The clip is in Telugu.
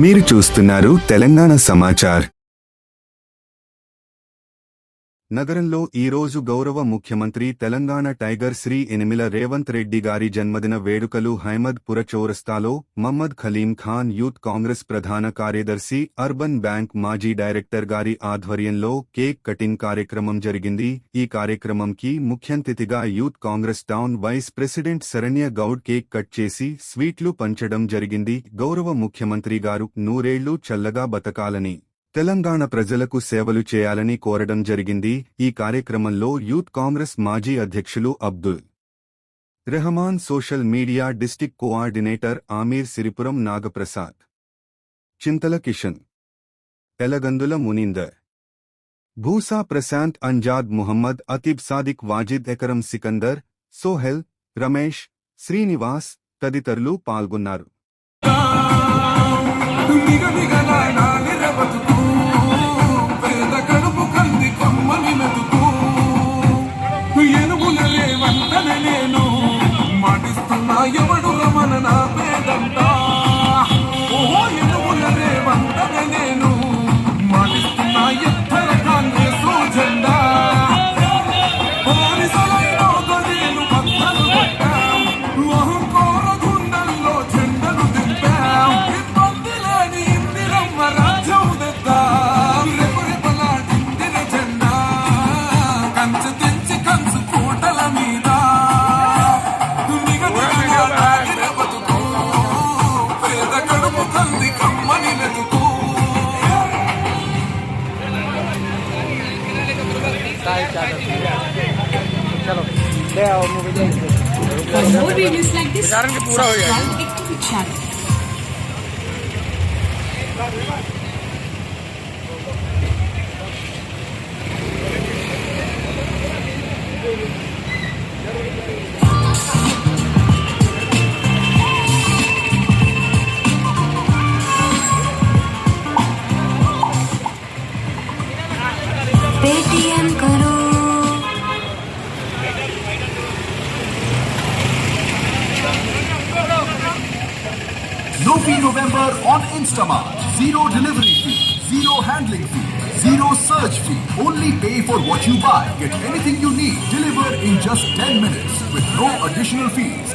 మీరు చూస్తున్నారు తెలంగాణ సమాచార్. నగరంలో ఈరోజు గౌరవ ముఖ్యమంత్రి తెలంగాణ టైగర్ శ్రీ యనమల రేవంత్ రెడ్డి గారి జన్మదిన వేడుకలు హైమద్ పుర చౌరస్తాలో మహమ్మద్ ఖలీం ఖాన్ యూత్ కాంగ్రెస్ ప్రధాన కార్యదర్శి అర్బన్ బ్యాంక్ మాజీ డైరెక్టర్ గారి ఆధ్వర్యంలో కేక్ కటింగ్ కార్యక్రమం జరిగింది. ఈ కార్యక్రమంకి ముఖ్యంతిథిగా youth Congress town vice president Sharanya Goud cake cut చేసి స్వీట్లు పంచడం జరిగింది. గౌరవ ముఖ్యమంత్రి గారు నూరేళ్లు చల్లగా బతకాలని, తెలంగాణ ప్రజలకు సేవలు చేయాలని కోరడం జరిగింది. ఈ కార్యక్రమంలో యూత్ కాంగ్రెస్ మాజీ అధ్యక్షులు Abdul Rehman, social media district coordinator Aamir, Siripuram Nagaprasad, Chintala Kishan, Elagandula Munindar, Bhusa Prashanth, Anjad Muhammad, Atheeb, Sadiq, Wajid, Akram Sikandar, Sohel, Ramesh, Srinivas తదితరులు పాల్గొన్నారు. ఎవడు రమణ నా పేదంతా, ఓహో ఎనుగుల రేవంతన నేను మాటిస్తున్నా ఎత్తర కాంగ్రెస్ జెండా. బానిసలైన గదిలు బద్దలు కొట్టాం, మహంకోర గుండెల్లో జెండను దింపాం. ఇబ్బంది లేని ఇందిరమ్మ రాజ్యం తెద్దాం. రెపరెపలాడిందిన జెండా కంచె తెంచి కంచు కోటల మీద For more videos like this, subscribe to the channel. Paytm करो। No fee November on Instamart. Zero delivery fee, zero handling fee, zero search fee. Only pay for what you buy. Get anything you need delivered in just 10 minutes with no additional fees.